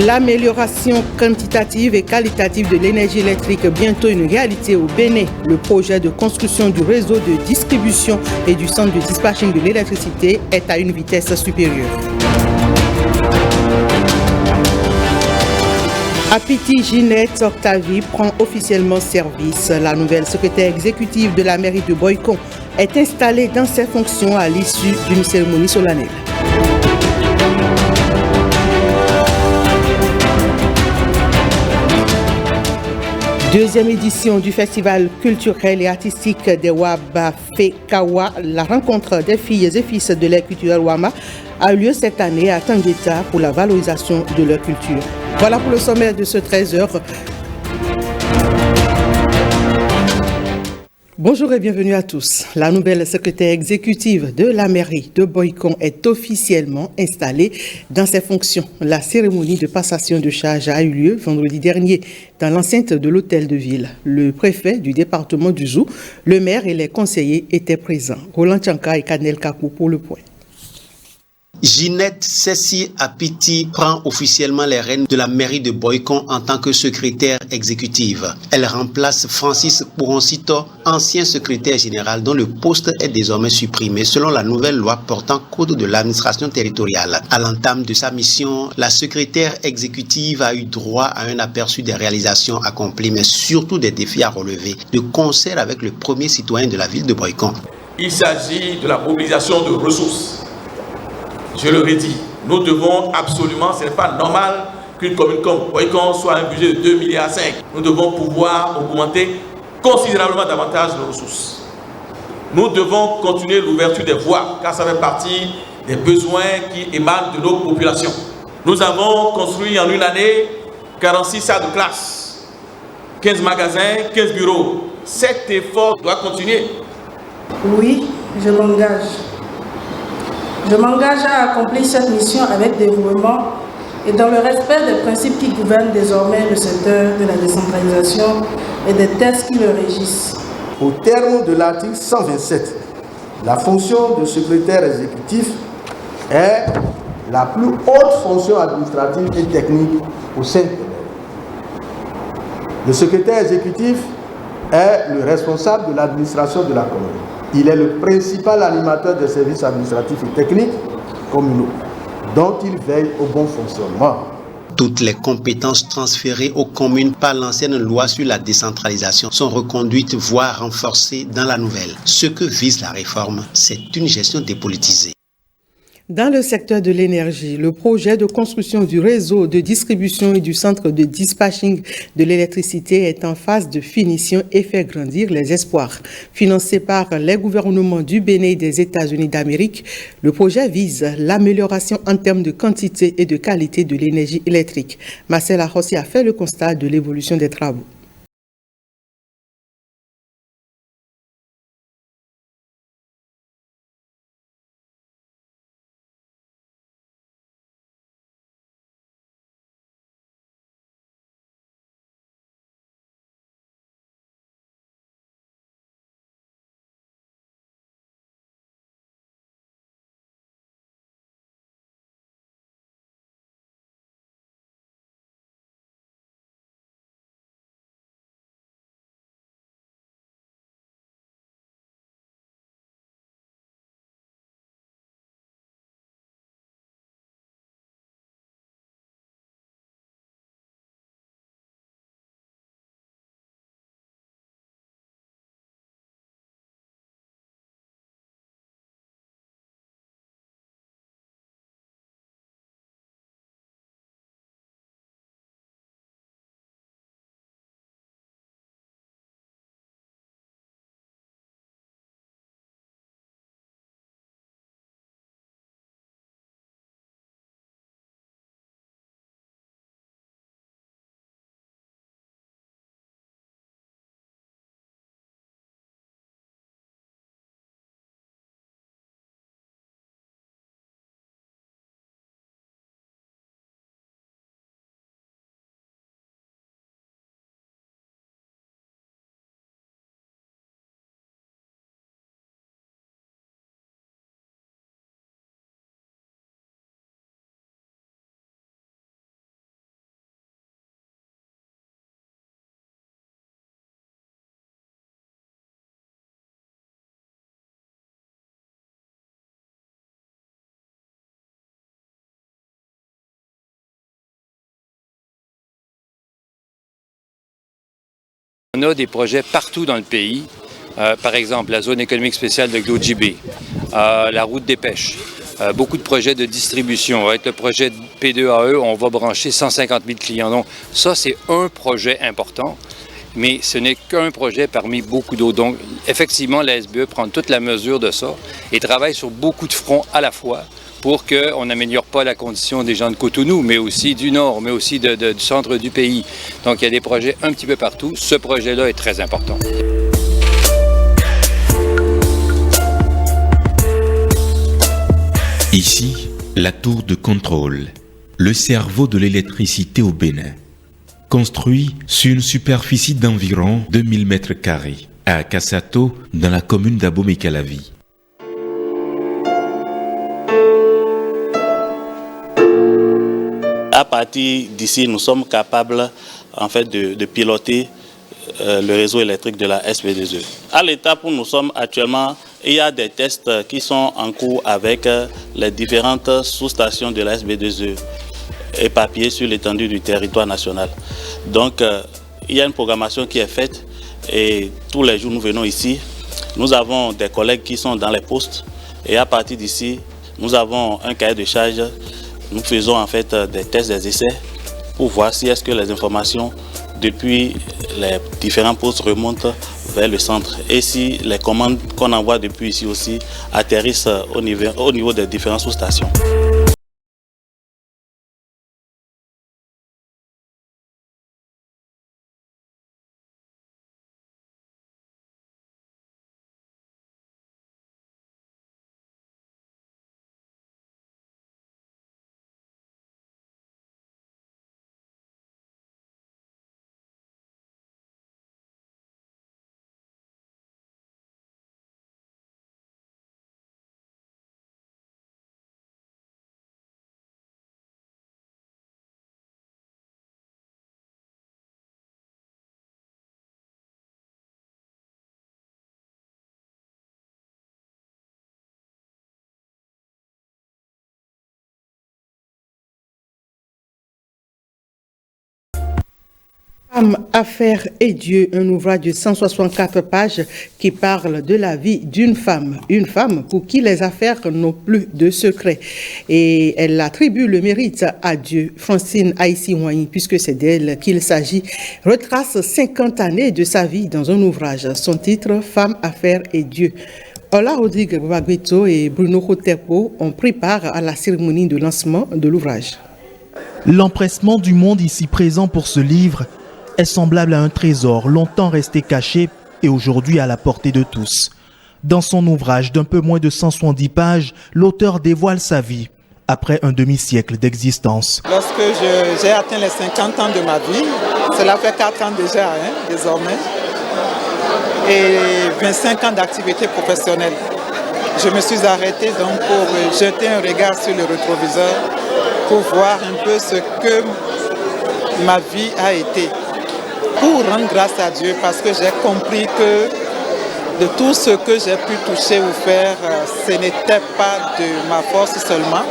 L'amélioration quantitative et qualitative de l'énergie électrique, bientôt une réalité au Bénin. Le projet de construction du réseau de distribution et du centre de dispatching de l'électricité est à une vitesse supérieure. Apiti Ginette Octavie prend officiellement service. La nouvelle secrétaire exécutive de la mairie de Boycon est installée dans ses fonctions à l'issue d'une cérémonie solennelle. Deuxième édition du festival culturel et artistique des Waba Fekawa, la rencontre des filles et fils de l'ère culturelle Wama a eu lieu cette année à Tangueta pour la valorisation de leur culture. Voilà pour le sommaire de ce 13h. Bonjour et bienvenue à tous. La nouvelle secrétaire exécutive de la mairie de Boycon est officiellement installée dans ses fonctions. La cérémonie de passation de charge a eu lieu vendredi dernier dans l'enceinte de l'hôtel de ville. Le préfet du département du Zou, le maire et les conseillers étaient présents. Roland Tchanka et Kanel Kakou pour le point. Ginette Cessi Apiti prend officiellement les rênes de la mairie de Boycon en tant que secrétaire exécutive. Elle remplace Francis Bouronsito, ancien secrétaire général dont le poste est désormais supprimé selon la nouvelle loi portant code de l'administration territoriale. À l'entame de sa mission, la secrétaire exécutive a eu droit à un aperçu des réalisations accomplies, mais surtout des défis à relever, de concert avec le premier citoyen de la ville de Boycon. Il s'agit de la mobilisation de ressources. Je le redis, nous devons absolument, ce n'est pas normal qu'une commune comme Boycon soit un budget de 2,5 milliards. Nous devons pouvoir augmenter considérablement davantage nos ressources. Nous devons continuer l'ouverture des voies, car ça fait partie des besoins qui émanent de nos populations. Nous avons construit en une année 46 salles de classe, 15 magasins, 15 bureaux. Cet effort doit continuer. Oui, je m'engage. Je m'engage à accomplir cette mission avec dévouement et dans le respect des principes qui gouvernent désormais le secteur de la décentralisation et des textes qui le régissent. Au terme de l'article 127, la fonction de secrétaire exécutif est la plus haute fonction administrative et technique au sein de l'État. Le secrétaire exécutif est le responsable de l'administration de la commune. Il est le principal animateur des services administratifs et techniques communaux, dont il veille au bon fonctionnement. Toutes les compétences transférées aux communes par l'ancienne loi sur la décentralisation sont reconduites, voire renforcées dans la nouvelle. Ce que vise la réforme, c'est une gestion dépolitisée. Dans le secteur de l'énergie, le projet de construction du réseau de distribution et du centre de dispatching de l'électricité est en phase de finition et fait grandir les espoirs. Financé par les gouvernements du Bénin et des États-Unis d'Amérique, le projet vise l'amélioration en termes de quantité et de qualité de l'énergie électrique. Marcel Arrossi a fait le constat de l'évolution des travaux. On a des projets partout dans le pays. Par exemple, la zone économique spéciale de Glodjibé, la route des pêches, beaucoup de projets de distribution. Avec le projet P2AE, on va brancher 150 000 clients. Donc ça, c'est un projet important, mais ce n'est qu'un projet parmi beaucoup d'autres. Donc effectivement, la SBE prend toute la mesure de ça et travaille sur beaucoup de fronts à la fois pour qu'on n'améliore pas la condition des gens de Cotonou, mais aussi du Nord, mais aussi du centre du pays. Donc il y a des projets un petit peu partout. Ce projet-là est très important. Ici, la tour de contrôle, le cerveau de l'électricité au Bénin, construit sur une superficie d'environ 2000 m², à Kassato, dans la commune d'Abomey-Calavi. À partir d'ici, nous sommes capables en fait, de piloter le réseau électrique de la SB2E. À l'étape où nous sommes actuellement, il y a des tests qui sont en cours avec les différentes sous-stations de la SB2E éparpillées sur l'étendue du territoire national. Donc, il y a une programmation qui est faite et tous les jours nous venons ici. Nous avons des collègues qui sont dans les postes et à partir d'ici, nous avons un cahier de charge. Nous faisons en fait des tests, des essais pour voir si est-ce que les informations depuis les différents postes remontent vers le centre et si les commandes qu'on envoie depuis ici aussi atterrissent au niveau des différentes sous-stations. Femmes, affaires et Dieu, un ouvrage de 164 pages qui parle de la vie d'une femme. Une femme pour qui les affaires n'ont plus de secret. Et elle attribue le mérite à Dieu. Francine Aïssi-Ouani, puisque c'est d'elle qu'il s'agit, retrace 50 années de sa vie dans un ouvrage. Son titre, Femmes, affaires et Dieu. Ola Rodrigue Bagueto et Bruno Rotepo ont pris part à la cérémonie de lancement de l'ouvrage. L'empressement du monde ici présent pour ce livre est semblable à un trésor longtemps resté caché et aujourd'hui à la portée de tous. Dans son ouvrage d'un peu moins de 170 pages, l'auteur dévoile sa vie après un demi-siècle d'existence. Lorsque j'ai atteint les 50 ans de ma vie, cela fait 4 ans déjà désormais, et 25 ans d'activité professionnelle. Je me suis arrêté donc pour jeter un regard sur le rétroviseur pour voir un peu ce que ma vie a été. Pour rendre grâce à Dieu parce que j'ai compris que de tout ce que j'ai pu toucher ou faire, ce n'était pas de ma force seulement.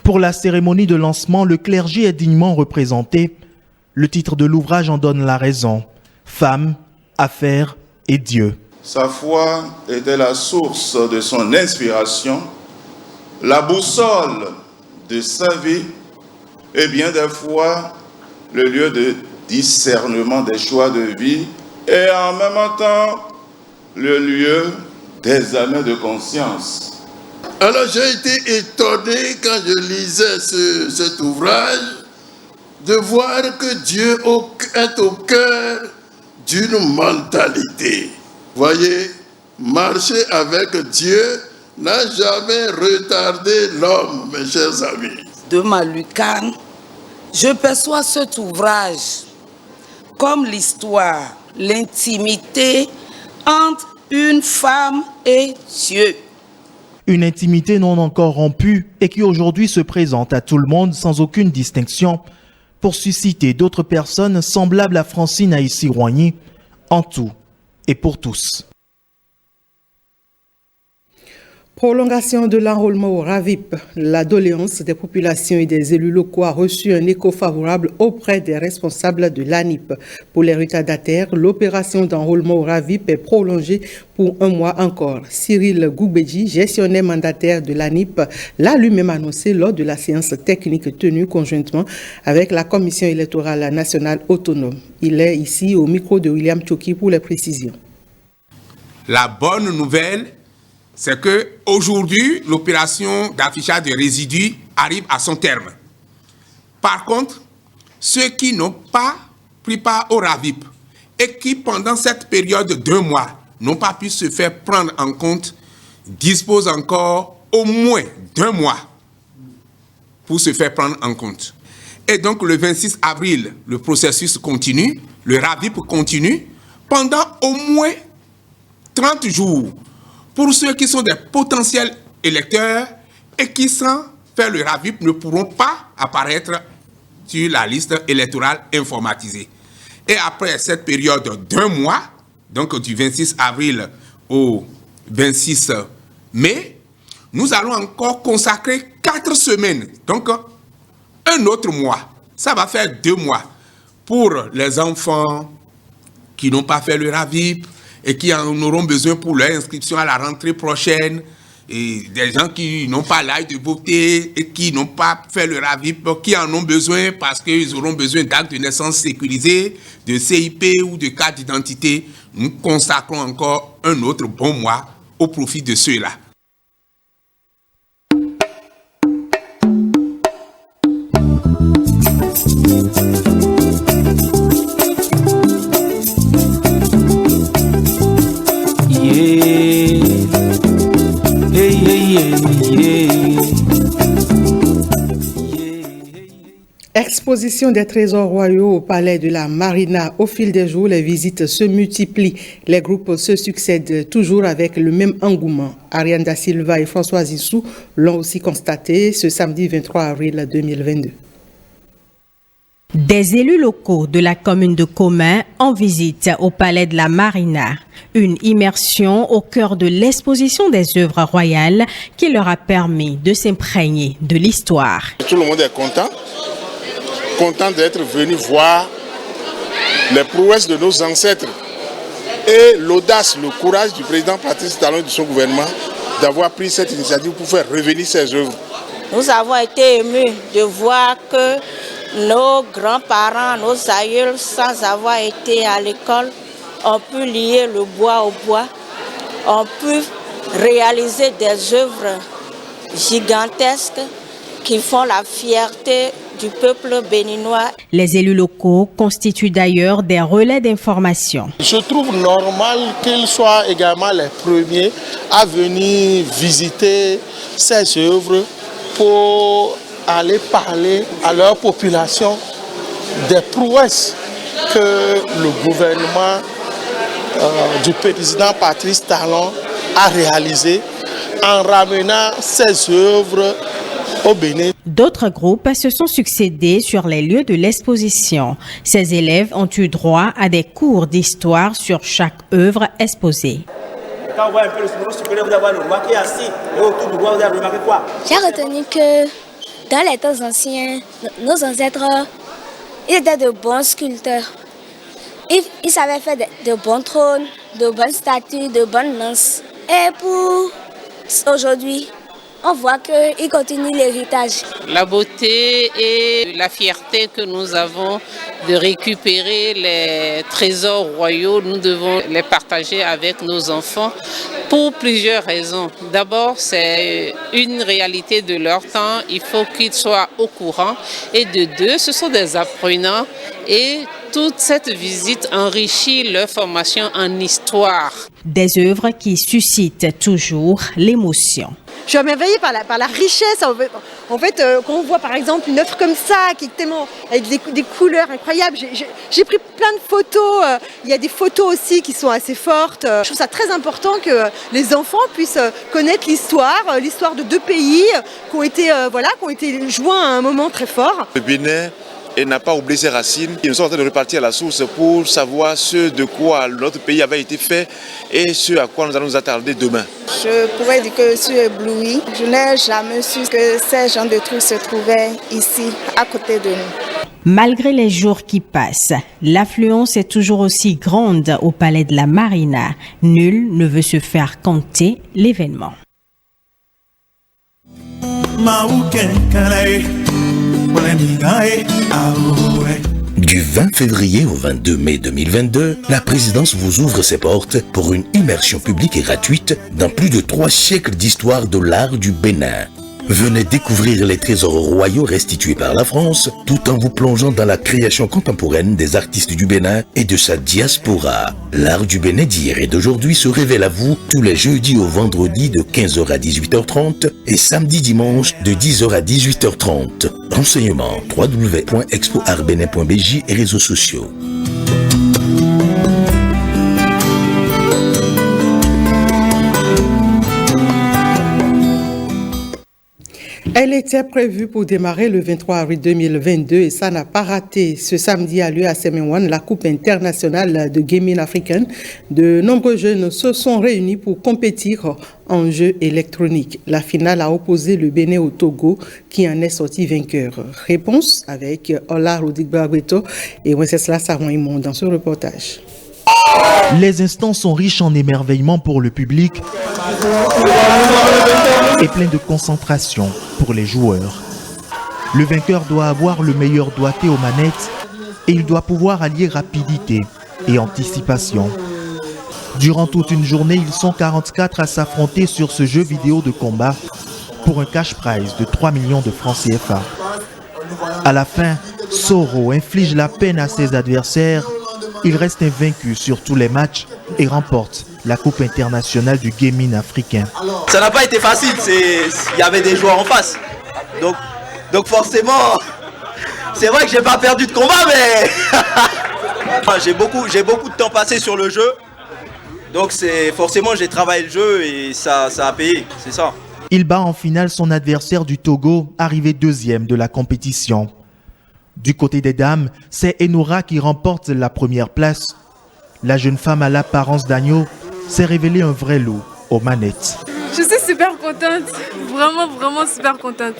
Pour la cérémonie de lancement, le clergé est dignement représenté. Le titre de l'ouvrage en donne la raison. Femmes, affaires et Dieu. Sa foi était la source de son inspiration, la boussole de sa vie et bien des fois le lieu de discernement des choix de vie et en même temps le lieu d'examen de conscience. Alors j'ai été étonné quand je lisais cet ouvrage de voir que Dieu est au cœur d'une mentalité. Voyez, marcher avec Dieu n'a jamais retardé l'homme, mes chers amis. De ma lucane, je perçois cet ouvrage comme l'histoire, l'intimité entre une femme et Dieu. Une intimité non encore rompue et qui aujourd'hui se présente à tout le monde sans aucune distinction pour susciter d'autres personnes semblables à Francine Aïssi-Ouani en tout et pour tous. Prolongation de l'enrôlement au RAVIP. La doléance des populations et des élus locaux a reçu un écho favorable auprès des responsables de l'ANIP. Pour les retardataires, l'opération d'enrôlement au RAVIP est prolongée pour un mois encore. Cyril Goubedji, gestionnaire mandataire de l'ANIP, l'a lui-même annoncé lors de la séance technique tenue conjointement avec la Commission électorale nationale autonome. Il est ici au micro de William Tchoki pour les précisions. La bonne nouvelle, c'est qu'aujourd'hui, l'opération d'affichage de résidus arrive à son terme. Par contre, ceux qui n'ont pas pris part au RAVIP et qui, pendant cette période de 2 mois, n'ont pas pu se faire prendre en compte, disposent encore au moins d'1 mois pour se faire prendre en compte. Et donc, le 26 avril, le processus continue, le RAVIP continue, pendant au moins 30 jours. Pour ceux qui sont des potentiels électeurs et qui, sans faire le RAVIP, ne pourront pas apparaître sur la liste électorale informatisée. Et après cette période d'1 mois, donc du 26 avril au 26 mai, nous allons encore consacrer 4 semaines, donc un autre mois. Ça va faire 2 mois pour les enfants qui n'ont pas fait le RAVIP, et qui en auront besoin pour leur inscription à la rentrée prochaine, et des gens qui n'ont pas l'âge de voter et qui n'ont pas fait le RAVIP, qui en ont besoin parce qu'ils auront besoin d'actes de naissance sécurisés, de CIP ou de carte d'identité. Nous consacrons encore un autre bon mois au profit de ceux-là. Exposition des trésors royaux au palais de la Marina. Au fil des jours, les visites se multiplient. Les groupes se succèdent toujours avec le même engouement. Ariane Da Silva et François Issou l'ont aussi constaté ce samedi 23 avril 2022. Des élus locaux de la commune de Commun en visite au palais de la Marina. Une immersion au cœur de l'exposition des œuvres royales qui leur a permis de s'imprégner de l'histoire. Tout le monde est content d'être venu voir les prouesses de nos ancêtres et l'audace, le courage du président Patrice Talon et de son gouvernement d'avoir pris cette initiative pour faire revenir ces œuvres. Nous avons été émus de voir que nos grands-parents, nos aïeuls, sans avoir été à l'école, ont pu lier le bois au bois, ont pu réaliser des œuvres gigantesques qui font la fierté du peuple béninois. Les élus locaux constituent d'ailleurs des relais d'information. Je trouve normal qu'ils soient également les premiers à venir visiter ces œuvres pour aller parler à leur population des prouesses que le gouvernement du président Patrice Talon a réalisées en ramenant ces œuvres au Bénin. D'autres groupes se sont succédés sur les lieux de l'exposition. Ces élèves ont eu droit à des cours d'histoire sur chaque œuvre exposée. Quand on voit un peu le symbole supérieur, vous avez remarqué assis et autour du bois, vous avez remarqué quoi? J'ai retenu que dans les temps anciens, nos ancêtres, ils étaient de bons sculpteurs. Ils savaient faire de bons trônes, de bonnes statues, de bonnes lances. Et pour aujourd'hui, on voit qu'ils continuent l'héritage. La beauté et la fierté que nous avons de récupérer les trésors royaux, nous devons les partager avec nos enfants pour plusieurs raisons. D'abord, c'est une réalité de leur temps, il faut qu'ils soient au courant. Et de deux, ce sont des apprenants et toute cette visite enrichit leur formation en histoire. Des œuvres qui suscitent toujours l'émotion. Je suis émerveillée par la richesse. En fait, quand on voit par exemple une œuvre comme ça, qui est tellement avec des couleurs incroyables, j'ai pris plein de photos. Il y a des photos aussi qui sont assez fortes. Je trouve ça très important que les enfants puissent connaître l'histoire de deux pays qui ont été joints à un moment très fort. Le Bénin et n'a pas oublié ses racines. Ils sont en train de repartir à la source pour savoir ce de quoi notre pays avait été fait et ce à quoi nous allons nous attarder demain. Je pourrais dire que je suis éblouie. Je n'ai jamais su que ces gens de trucs se trouvaient ici, à côté de nous. Malgré les jours qui passent, l'affluence est toujours aussi grande au palais de la Marina. Nul ne veut se faire compter l'événement. Du 20 février au 22 mai 2022, la présidence vous ouvre ses portes pour une immersion publique et gratuite dans plus de 3 siècles d'histoire de l'art du Bénin. Venez découvrir les trésors royaux restitués par la France, tout en vous plongeant dans la création contemporaine des artistes du Bénin et de sa diaspora. L'art du Bénin d'hier et d'aujourd'hui se révèle à vous tous les jeudis au vendredi de 15h à 18h30 et samedi-dimanche de 10h à 18h30. Renseignements www.expoartbenin.bj et réseaux sociaux. Elle était prévue pour démarrer le 23 avril 2022 et ça n'a pas raté. Ce samedi a lieu à Semenwan la Coupe internationale de gaming africaine. De nombreux jeunes se sont réunis pour compétir en jeux électroniques. La finale a opposé le Bénin au Togo qui en est sorti vainqueur. Réponse avec Ola Rodigbarbeto et Wenceslas Samoimon dans ce reportage. Les instants sont riches en émerveillement pour le public et pleins de concentration pour les joueurs. Le vainqueur doit avoir le meilleur doigté aux manettes et il doit pouvoir allier rapidité et anticipation. Durant toute une journée, ils sont 44 à s'affronter sur ce jeu vidéo de combat pour un cash prize de 3 millions de francs CFA. À la fin, Soro inflige la peine à ses adversaires. Il reste invaincu sur tous les matchs et remporte la Coupe internationale du gaming africain. Ça n'a pas été facile, il y avait des joueurs en face. Donc forcément, c'est vrai que j'ai pas perdu de combat, mais j'ai beaucoup de temps passé sur le jeu. Donc forcément j'ai travaillé le jeu et ça a payé, c'est ça. Il bat en finale son adversaire du Togo, arrivé deuxième de la compétition. Du côté des dames, c'est Enora qui remporte la première place. La jeune femme à l'apparence d'agneau s'est révélée un vrai loup aux manettes. Je suis super contente, vraiment super contente.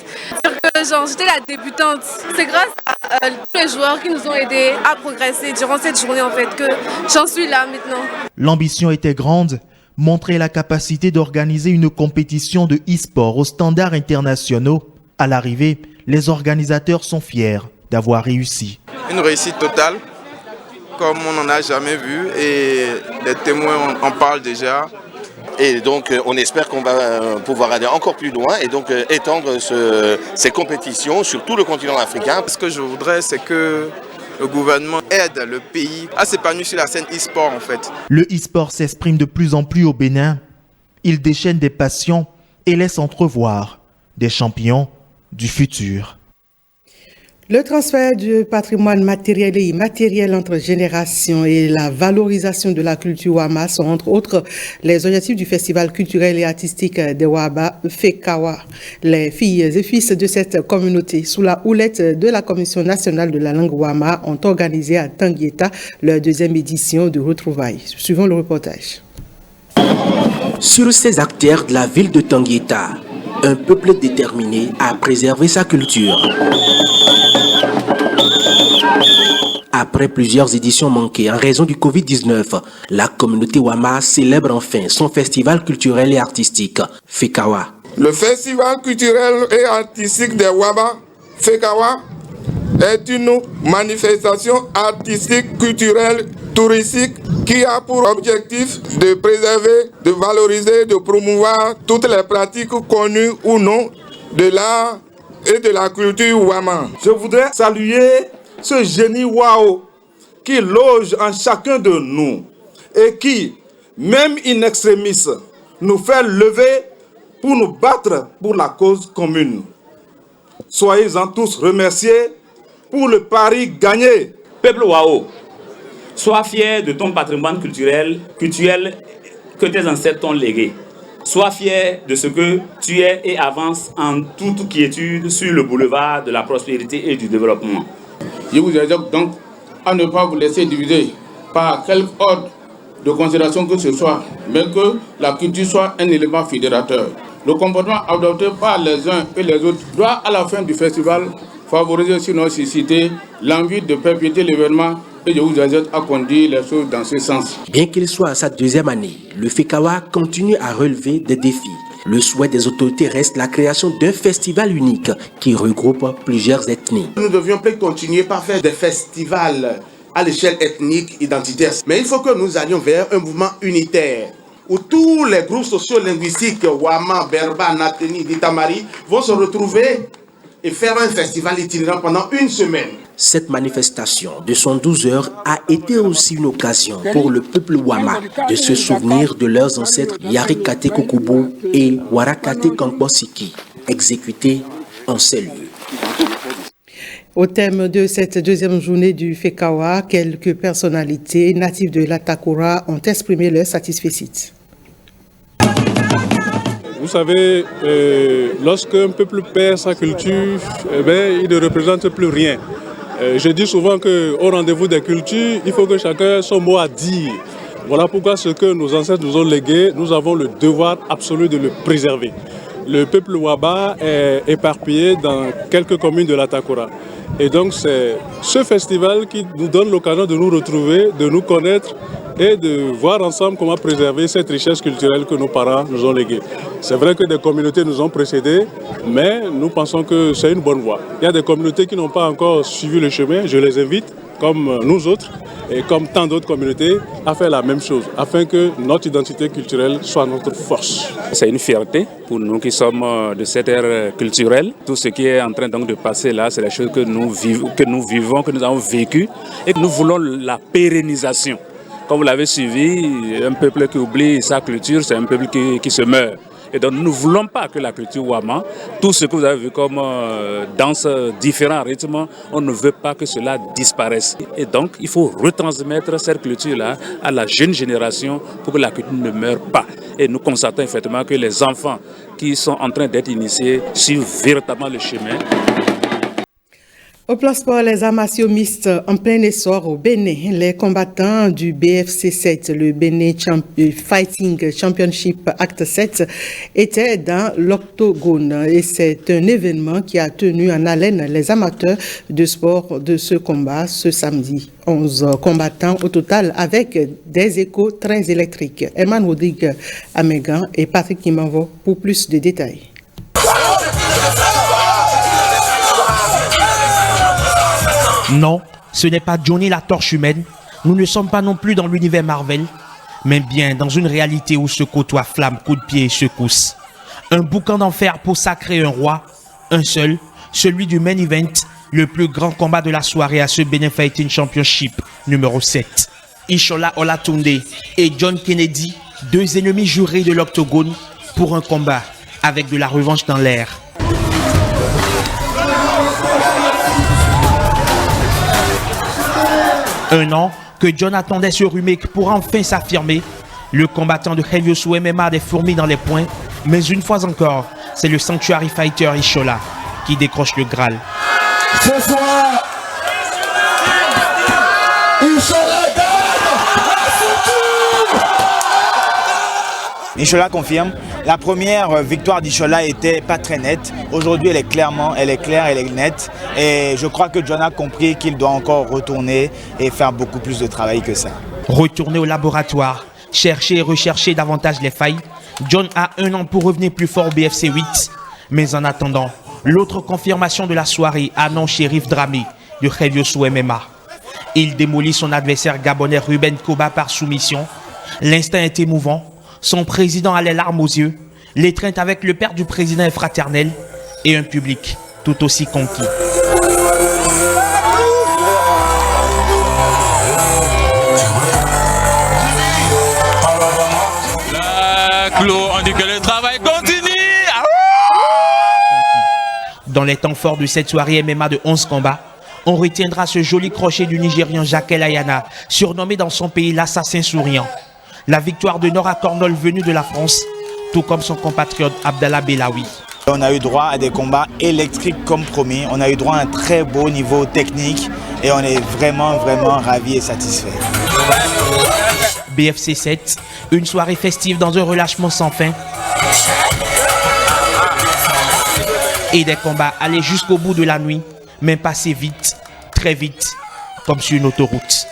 J'étais la débutante. C'est grâce à tous les joueurs qui nous ont aidés à progresser durant cette journée en fait que j'en suis là maintenant. L'ambition était grande, montrer la capacité d'organiser une compétition de e-sport aux standards internationaux. À l'arrivée, les organisateurs sont fiers d'avoir réussi. Une réussite totale, comme on n'en a jamais vu, et les témoins en parlent déjà. Et donc on espère qu'on va pouvoir aller encore plus loin et donc étendre ces compétitions sur tout le continent africain. Ce que je voudrais, c'est que le gouvernement aide le pays à s'épanouir sur la scène e-sport en fait. Le e-sport s'exprime de plus en plus au Bénin. Il déchaîne des passions et laisse entrevoir des champions du futur. Le transfert du patrimoine matériel et immatériel entre générations et la valorisation de la culture Wama sont entre autres les objectifs du festival culturel et artistique de Waba, Fekawa. Les filles et fils de cette communauté, sous la houlette de la Commission nationale de la langue Wama, ont organisé à Tanguieta leur deuxième édition de retrouvailles. Suivons le reportage. Sur ces acteurs de la ville de Tanguieta, un peuple déterminé à préserver sa culture. Après plusieurs éditions manquées en raison du Covid-19, la communauté Wama célèbre enfin son festival culturel et artistique, Fekawa. Le festival culturel et artistique de Wama, Fekawa, est une manifestation artistique, culturelle, touristique qui a pour objectif de préserver, de valoriser, de promouvoir toutes les pratiques connues ou non de l'art et de la culture Wama. Je voudrais saluer ce génie Wao qui loge en chacun de nous et qui, même in extremis, nous fait lever pour nous battre pour la cause commune. Soyez-en tous remerciés pour le pari gagné. Peuple Wao, sois fier de ton patrimoine culturel que tes ancêtres t'ont légué. Sois fier de ce que tu es et avance en toute quiétude sur le boulevard de la prospérité et du développement. Je vous exhorte donc à ne pas vous laisser diviser par quelque ordre de considération que ce soit, mais que la culture soit un élément fédérateur. Le comportement adopté par les uns et les autres doit, à la fin du festival, favoriser, sinon susciter l'envie de perpétuer l'événement, et je vous exhorte à conduire les choses dans ce sens. Bien qu'il soit à sa deuxième année, le FECAWA continue à relever des défis. Le souhait des autorités reste la création d'un festival unique qui regroupe plusieurs ethnies. Nous devions peut-être continuer par faire des festivals à l'échelle ethnique, identitaire. Mais il faut que nous allions vers un mouvement unitaire où tous les groupes socio-linguistiques, Wama, Berba, Nateni, Ditamari, vont se retrouver et faire un festival itinérant pendant une semaine. Cette manifestation de 112 heures a été aussi une occasion pour le peuple Wama de se souvenir de leurs ancêtres Yarikate Kokubo et Warakate Kankbosiki, exécutés en ces lieux. Au thème de cette deuxième journée du FECAWA, quelques personnalités natives de l'Atakura ont exprimé leur satisfaction. Vous savez, lorsqu'un peuple perd sa culture, il ne représente plus rien. Je dis souvent qu'au rendez-vous des cultures, il faut que chacun ait son mot à dire. Voilà pourquoi ce que nos ancêtres nous ont légué, nous avons le devoir absolu de le préserver. Le peuple Waba est éparpillé dans quelques communes de l'Atakura. Et donc c'est ce festival qui nous donne l'occasion de nous retrouver, de nous connaître et de voir ensemble comment préserver cette richesse culturelle que nos parents nous ont léguée. C'est vrai que des communautés nous ont précédés, mais nous pensons que c'est une bonne voie. Il y a des communautés qui n'ont pas encore suivi le chemin, je les invite, comme nous autres, et comme tant d'autres communautés, à faire la même chose, afin que notre identité culturelle soit notre force. C'est une fierté pour nous qui sommes de cette ère culturelle. Tout ce qui est en train donc de passer là, c'est la chose que nous vivons, que nous avons vécu, et que nous voulons la pérennisation. Comme vous l'avez suivi, un peuple qui oublie sa culture, c'est un peuple qui se meurt. Et donc nous ne voulons pas que la culture Wama, tout ce que vous avez vu comme danse, différents rythmes, on ne veut pas que cela disparaisse. Et donc il faut retransmettre cette culture-là à la jeune génération pour que la culture ne meure pas. Et nous constatons effectivement que les enfants qui sont en train d'être initiés suivent véritablement le chemin. Au plan sport, les arts martiaux mixtes en plein essor au Bénin. Les combattants du BFC 7, le Bénin Fighting Championship Act 7, étaient dans l'octogone. Et c'est un événement qui a tenu en haleine les amateurs de sport de ce combat ce samedi. 11 combattants au total avec des échos très électriques. Herman Rodrigue Amégan et Patrick Kimanvo pour plus de détails. Non, ce n'est pas Johnny la torche humaine. Nous ne sommes pas non plus dans l'univers Marvel, mais bien dans une réalité où se côtoient flammes, coups de pied et secousses. Un boucan d'enfer pour sacrer un roi, un seul, celui du main event, le plus grand combat de la soirée à ce Bénin Fighting Championship numéro 7. Ishola Olatunde et John Kennedy, deux ennemis jurés de l'octogone pour un combat avec de la revanche dans l'air. Un an que John attendait ce remake pour enfin s'affirmer. Le combattant de Heavyosu MMA a des fourmis dans les poings, mais une fois encore, c'est le Sanctuary Fighter Ishola qui décroche le Graal. Ce soir, Ishola gagne. Ishola confirme. La première victoire d'Ishola était pas très nette. Aujourd'hui, elle est claire, elle est nette. Et je crois que John a compris qu'il doit encore retourner et faire beaucoup plus de travail que ça. Retourner au laboratoire, chercher et rechercher davantage les failles. John a un an pour revenir plus fort au BFC 8. Mais en attendant, l'autre confirmation de la soirée annonce Shérif Dramé de Heavyosu MMA. Il démolit son adversaire gabonais Ruben Koba par soumission. L'instinct est émouvant. Son président a les larmes aux yeux. L'étreinte avec le père du président est fraternelle. Et un public tout aussi conquis. On dit que le travail continue. Dans les temps forts de cette soirée MMA de 11 combats, on retiendra ce joli crochet du Nigérian Jakel Ayana, surnommé dans son pays l'assassin souriant. La victoire de Nora Cornol venu de la France, tout comme son compatriote Abdallah Belawi. On a eu droit à des combats électriques comme promis. On a eu droit à un très beau niveau technique et on est vraiment ravis et satisfaits. BFC 7, une soirée festive dans un relâchement sans fin. Et des combats allaient jusqu'au bout de la nuit, mais passés vite, très vite, comme sur une autoroute.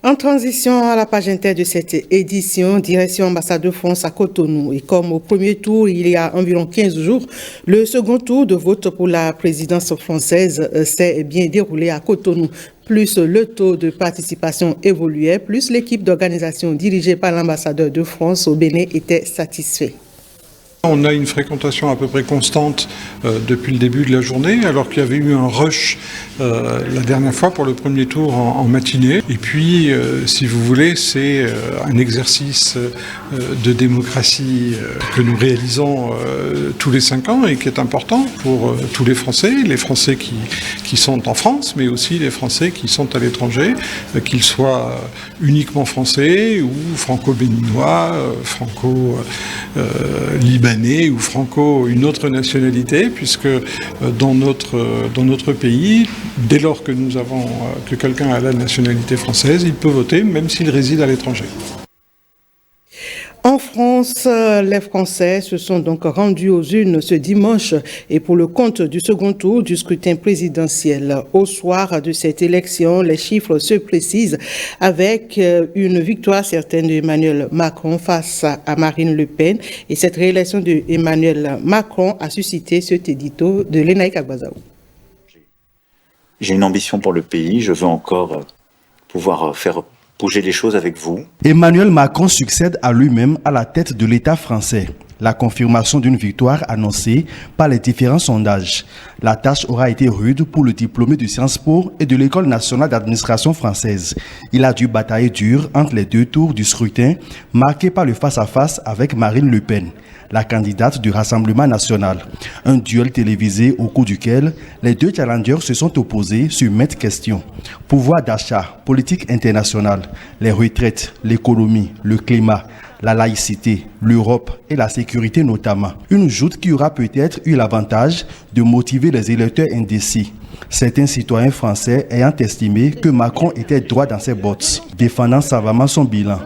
En transition à la page inter de cette édition, direction ambassade de France à Cotonou. Et comme au premier tour, il y a environ 15 jours, le second tour de vote pour la présidence française s'est bien déroulé à Cotonou. Plus le taux de participation évoluait, plus l'équipe d'organisation dirigée par l'ambassadeur de France au Bénin était satisfait. On a une fréquentation à peu près constante depuis le début de la journée, alors qu'il y avait eu un rush la dernière fois pour le premier tour en matinée. Et puis, si vous voulez, c'est un exercice de démocratie que nous réalisons tous les 5 ans et qui est important pour tous les Français qui sont en France, mais aussi les Français qui sont à l'étranger, qu'ils soient uniquement français ou franco-béninois, franco-libanais, ou franco une autre nationalité, puisque dans notre pays, dès lors que que quelqu'un a la nationalité française, il peut voter même s'il réside à l'étranger. En France, les Français se sont donc rendus aux urnes ce dimanche et pour le compte du second tour du scrutin présidentiel. Au soir de cette élection, les chiffres se précisent avec une victoire certaine d'Emmanuel Macron face à Marine Le Pen. Et cette réélection d'Emmanuel Macron a suscité cet édito de Lénaïk Agbazaou. J'ai une ambition pour le pays, je veux encore pouvoir faire bouger les choses avec vous. Emmanuel Macron succède à lui-même à la tête de l'État français. La confirmation d'une victoire annoncée par les différents sondages. La tâche aura été rude pour le diplômé de Sciences Po et de l'École nationale d'administration française. Il a dû batailler dur entre les 2 tours du scrutin, marqué par le face-à-face avec Marine Le Pen, la candidate du Rassemblement national. Un duel télévisé au cours duquel les 2 challengers se sont opposés sur maintes questions. Pouvoir d'achat, politique internationale, les retraites, l'économie, le climat, la laïcité, l'Europe et la sécurité notamment. Une joute qui aura peut-être eu l'avantage de motiver les électeurs indécis. Certains citoyens français ayant estimé que Macron était droit dans ses bottes, défendant savamment son bilan,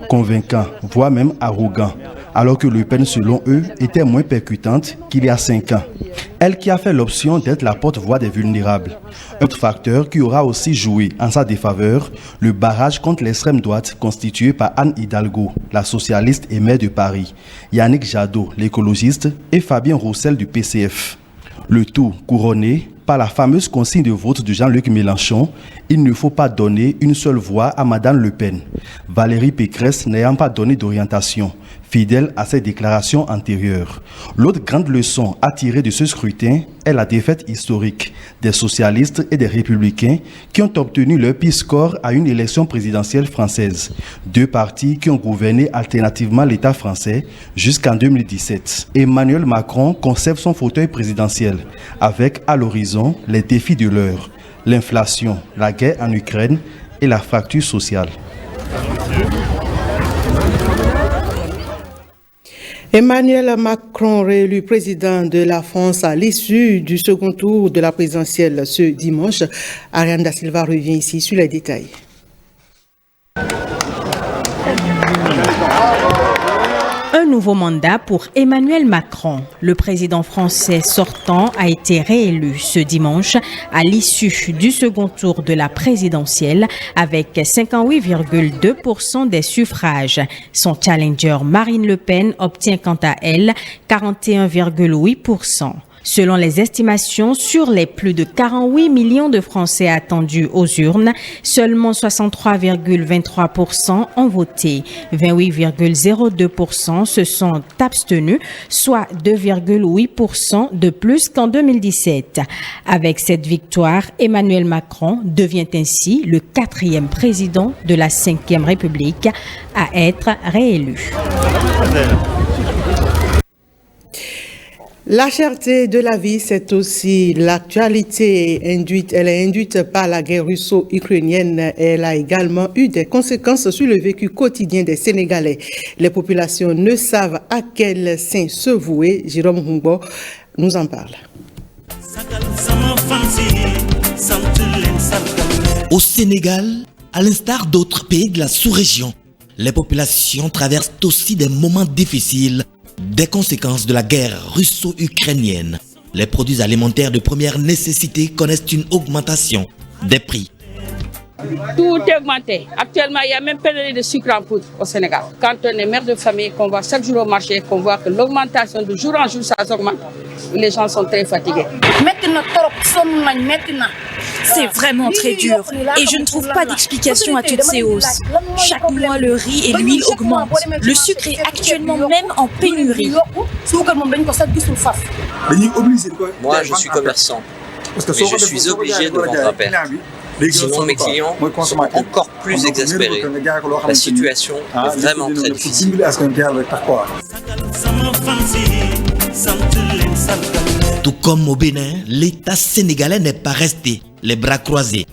convaincant, voire même arrogant, alors que Le Pen, selon eux, était moins percutante qu'il y a 5 ans. Elle qui a fait l'option d'être la porte-voix des vulnérables. Autre facteur qui aura aussi joué en sa défaveur, le barrage contre l'extrême droite constitué par Anne Hidalgo, la socialiste et maire de Paris, Yannick Jadot, l'écologiste, et Fabien Roussel du PCF. Le tout couronné par la fameuse consigne de vote de Jean-Luc Mélenchon, il ne faut pas donner une seule voix à Madame Le Pen. Valérie Pécresse n'ayant pas donné d'orientation, fidèle à ses déclarations antérieures. L'autre grande leçon à tirer de ce scrutin est la défaite historique des socialistes et des républicains qui ont obtenu leur pire score à une élection présidentielle française. 2 partis qui ont gouverné alternativement l'État français jusqu'en 2017. Emmanuel Macron conserve son fauteuil présidentiel avec à l'horizon les défis de l'heure, l'inflation, la guerre en Ukraine et la fracture sociale. Emmanuel Macron, réélu président de la France à l'issue du second tour de la présidentielle ce dimanche. Ariane Da Silva revient ici sur les détails. Un nouveau mandat pour Emmanuel Macron. Le président français sortant a été réélu ce dimanche à l'issue du second tour de la présidentielle avec 58,2% des suffrages. Son challenger Marine Le Pen obtient quant à elle 41,8%. Selon les estimations, sur les plus de 48 millions de Français attendus aux urnes, seulement 63,23% ont voté. 28,02% se sont abstenus, soit 2,8% de plus qu'en 2017. Avec cette victoire, Emmanuel Macron devient ainsi le 4e président de la 5e République à être réélu. La cherté de la vie, c'est aussi l'actualité induite. Elle est induite par la guerre russo-ukrainienne. Elle a également eu des conséquences sur le vécu quotidien des Sénégalais. Les populations ne savent à quel saint se vouer. Jérôme Humbo nous en parle. Au Sénégal, à l'instar d'autres pays de la sous-région, les populations traversent aussi des moments difficiles des conséquences de la guerre russo-ukrainienne. Les produits alimentaires de première nécessité connaissent une augmentation des prix. Tout est augmenté. Actuellement, il y a même pénurie de sucre en poudre au Sénégal. Quand on est mère de famille, qu'on va chaque jour au marché, qu'on voit que l'augmentation de jour en jour, ça augmente, les gens sont très fatigués. C'est vraiment très dur et je ne trouve pas d'explication à toutes ces hausses. Chaque mois, le riz et l'huile augmentent. Le sucre est actuellement même en pénurie. Moi, je suis commerçant, mais je suis obligé de vendre à perte. Sinon, mes clients sont encore plus exaspérés. La situation est vraiment très difficile. Tout comme au Bénin, l'État sénégalais n'est pas resté les bras croisés.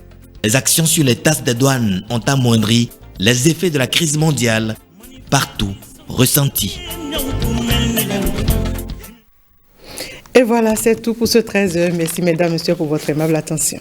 Les actions sur les tasses des douanes ont amoindri les effets de la crise mondiale, partout ressentis. Et voilà, c'est tout pour ce 13h. Merci mesdames, messieurs pour votre aimable attention.